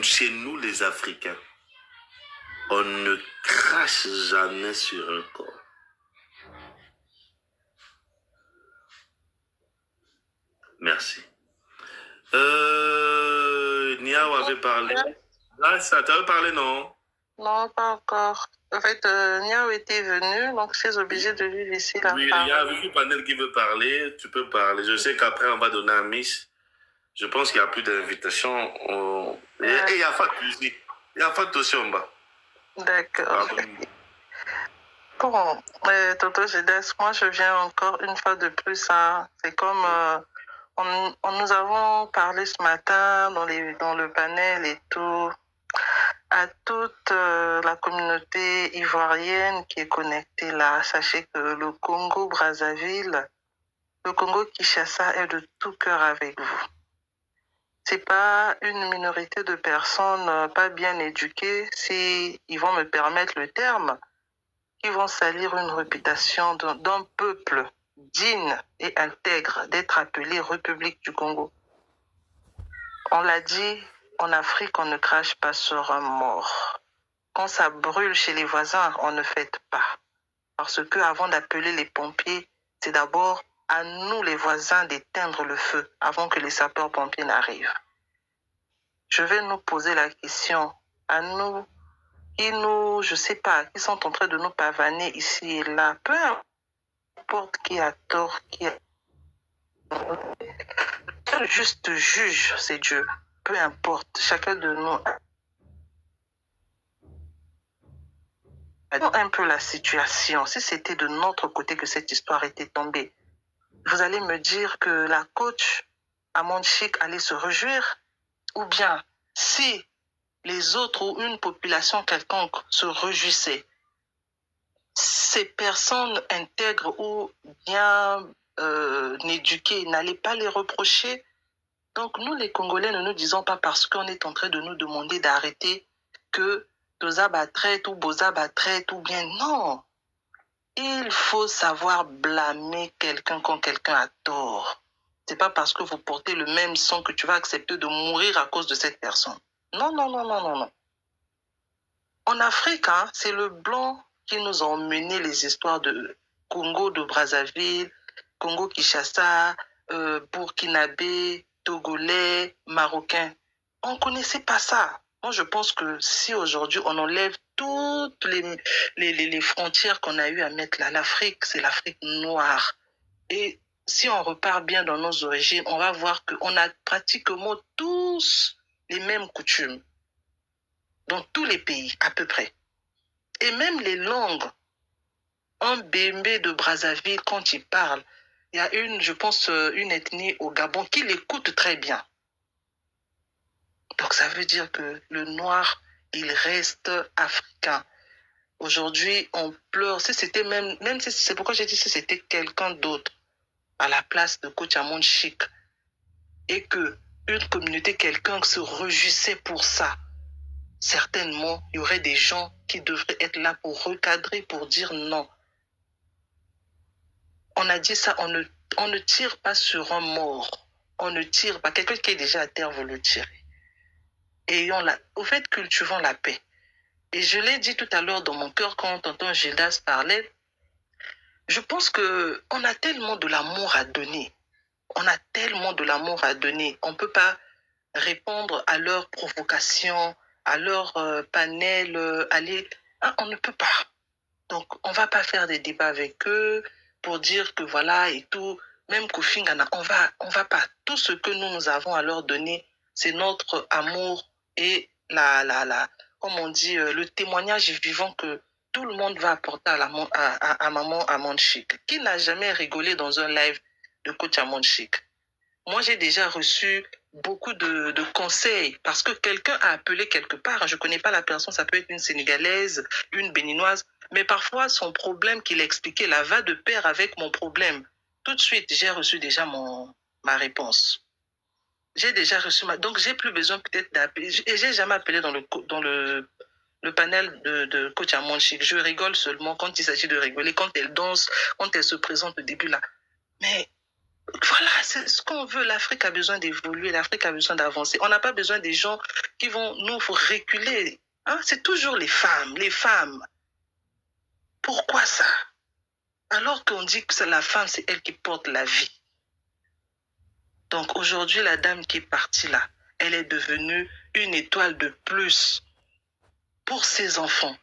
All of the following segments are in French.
Chez nous, les Africains, on ne crache jamais sur un corps. Merci. Niao avait parlé. Là, ça t'avait parlé, non? Non, pas encore. En fait, Niao était venu, donc je suis obligée de lui laisser la parole. Oui, il y a un panel qui veut parler. Tu peux parler. Je sais qu'après, on va donner à Miss. Je pense qu'il n'y a plus d'invitation. Et il y a Fat aussi. Il y a Fat aussi en bas. D'accord. Bon, Toto Gédas, moi je viens encore une fois de plus. Hein. C'est comme nous avons parlé ce matin dans le panel et tout, à toute la communauté ivoirienne qui est connectée là. Sachez que le Congo-Brazzaville, le Congo-Kinshasa est de tout cœur avec vous. C'est pas une minorité de personnes pas bien éduquées, si ils vont me permettre le terme, qui vont salir une réputation d'un peuple digne et intègre d'être appelé République du Congo. On l'a dit, en Afrique, on ne crache pas sur un mort. Quand ça brûle chez les voisins, on ne fête pas. Parce que avant d'appeler les pompiers, c'est d'abord à nous les voisins d'éteindre le feu avant que les sapeurs-pompiers n'arrivent. Je vais nous poser la question à nous je sais pas, qui sont en train de nous pavaner ici et là. Peu importe qui a tort, qui a... Seul juste juge, c'est Dieu. Peu importe, chacun de nous un peu la situation. Si c'était de notre côté que cette histoire était tombée, vous allez me dire que la coach Amon Chic allait se réjouir? Ou bien, si les autres ou une population quelconque se réjouissait, ces personnes intègres ou bien éduquées n'allaient pas les reprocher. Donc nous, les Congolais, ne nous disons pas parce qu'on est en train de nous demander d'arrêter que Toza traite ou Boza traite ou bien non. Il faut savoir blâmer quelqu'un quand quelqu'un a tort. C'est pas parce que vous portez le même sang que tu vas accepter de mourir à cause de cette personne. Non, non, non, non, non, non. En Afrique, hein, c'est le blanc qui nous a emmené les histoires de Congo, de Brazzaville, Congo-Kinshasa, Burkinabé, Togolais, Marocains. On ne connaissait pas ça. Moi, je pense que si aujourd'hui on enlève toutes les frontières qu'on a eu à mettre là, l'Afrique, c'est l'Afrique noire. Et si on repart bien dans nos origines, on va voir qu'on a pratiquement tous les mêmes coutumes. Dans tous les pays, à peu près. Et même les langues. Un Bembe de Brazzaville, quand il parle, il y a je pense, une ethnie au Gabon qui l'écoute très bien. Donc ça veut dire que le noir, il reste africain. Aujourd'hui, on pleure. Si c'était même si c'est pourquoi j'ai dit si c'était quelqu'un d'autre à la place de Coach Amon Chic et que une communauté, quelqu'un se réjouissait pour ça, certainement, il y aurait des gens qui devraient être là pour recadrer, pour dire non. On a dit ça, on ne tire pas sur un mort. On ne tire pas. Quelqu'un qui est déjà à terre, vous le tirez. Et au fait, cultivons la paix. Et je l'ai dit tout à l'heure dans mon cœur quand tonton Gildas parlait. Je pense qu'on a tellement de l'amour à donner. On a tellement de l'amour à donner. On ne peut pas répondre à leurs provocations, à leur panel, on ne peut pas. Donc, on ne va pas faire des débats avec eux pour dire que voilà et tout. Même Kofi Ngana, on va pas. Tout ce que nous avons à leur donner, c'est notre amour et comme on dit, le témoignage vivant que tout le monde va apporter à maman Amon Chic, qui n'a jamais rigolé dans un live de coach Amon Chic. Moi, j'ai déjà reçu beaucoup de conseils parce que quelqu'un a appelé quelque part. Je ne connais pas la personne, ça peut être une Sénégalaise, une Béninoise, mais parfois son problème qu'il expliquait là va de pair avec mon problème. Tout de suite, j'ai reçu déjà ma réponse. J'ai déjà reçu donc j'ai plus besoin peut-être d'appeler. Et j'ai jamais appelé dans le panel de coach Amon Chic. Je rigole seulement quand il s'agit de rigoler, quand elle danse, quand elle se présente au début là. Mais voilà, c'est ce qu'on veut. L'Afrique a besoin d'évoluer, l'Afrique a besoin d'avancer. On n'a pas besoin des gens qui vont nous reculer. Hein? C'est toujours les femmes, les femmes. Pourquoi ça? Alors qu'on dit que c'est la femme, c'est elle qui porte la vie. Donc aujourd'hui, la dame qui est partie là, elle est devenue une étoile de plus pour ses enfants,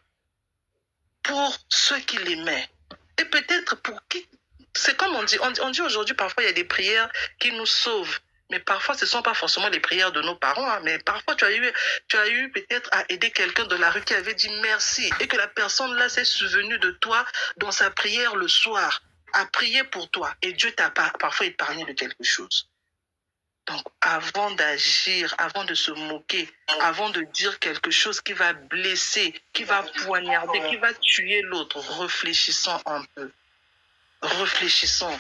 pour ceux qui l'aimaient. Et peut-être pour qui... C'est comme on dit aujourd'hui, parfois il y a des prières qui nous sauvent. Mais parfois, ce ne sont pas forcément les prières de nos parents. Hein, mais parfois, tu as eu peut-être à aider quelqu'un de la rue qui avait dit merci. Et que la personne là s'est souvenue de toi dans sa prière le soir, a prié pour toi. Et Dieu t'a parfois épargné de quelque chose. Donc, avant d'agir, avant de se moquer, avant de dire quelque chose qui va blesser, qui va poignarder, qui va tuer l'autre, réfléchissons un peu. Réfléchissons.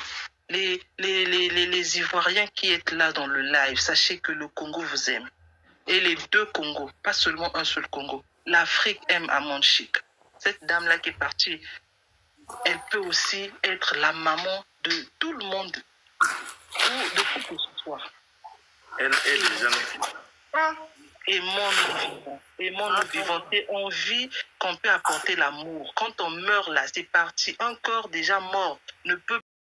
Les Ivoiriens qui êtes là dans le live, sachez que le Congo vous aime. Et les deux Congos, pas seulement un seul Congo. L'Afrique aime Amon Chic. Cette dame-là qui est partie, elle peut aussi être la maman de tout le monde, ou de tout ce soir. Elle est déjà... Aimons-nous vivants. Et on vit qu'on peut apporter l'amour. Quand on meurt là, c'est parti. Un corps déjà mort ne peut